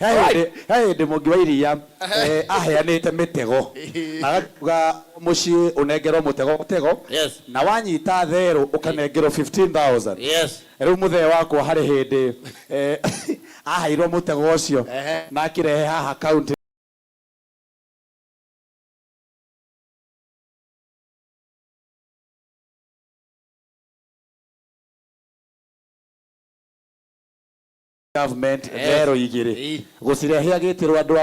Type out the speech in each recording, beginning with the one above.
Hey de mugiwairia aheanite mitego agaga muci unengero mutego na wanyita thero ukanengero 15,000 yes riu muthe wakwa hari hindi ahairwo mutego ucio na akirehe haha county government thero igiri gucirehe agitirwo andu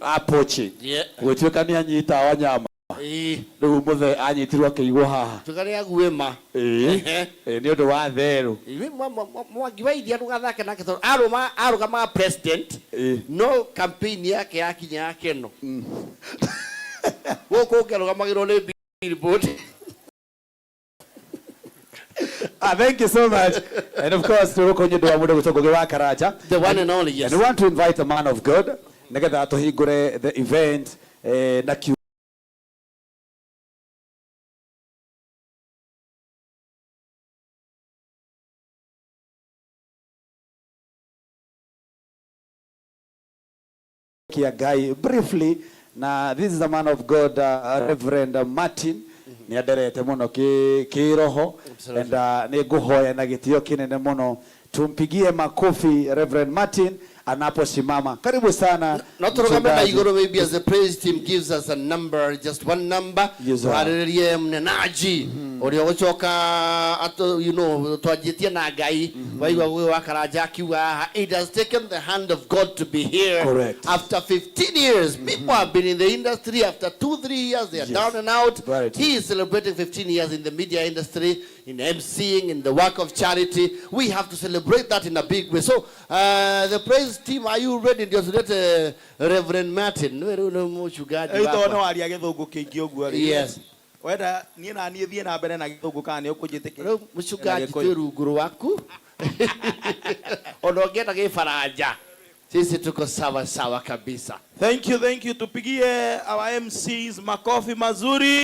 a pochi gwituika ni anyita wa nyama riu muthe anyitirwo akigwo haha tukare aguema ni undu wa thero mwangiwaithia rugathake nake to arugama president no campaign yake yakinya yake no goko ngerugamagira ni billboard. Thank you so much. And of course, the one and only, yes. And we want to invite a man of God. The event. Guy, briefly, now this is a man of God, Reverend Martin. Ni aderete muno kiroho and ni guhoya na gitio kinene muno. Tumpigie makofi Reverend Martin anaposimama. Karibu sana. Not to remember igoro maybe as the praise team gives us a number, just one number. Haleluya mnenaji. Ori ochoka ato you know twajitia na Ngai waiwa we wakaraja kiwa. It has taken the hand of God to be here. Correct. After 15 years, people have been in the industry. After 2-3 years, they are down and out. Right. He is celebrating 15 years in the media industry, in MCing, in the work of charity. We have to celebrate that in a big way. So, the praise team, are you ready to let Reverend Martin? Yes. Weda ni na ni thie na mbere na githungu kana ni ukujitikira muchugaji teruguru waku onogeta gifaranja sisi tuko sawa sawa kabisa. Thank you tupigie our MCs makofi mazuri.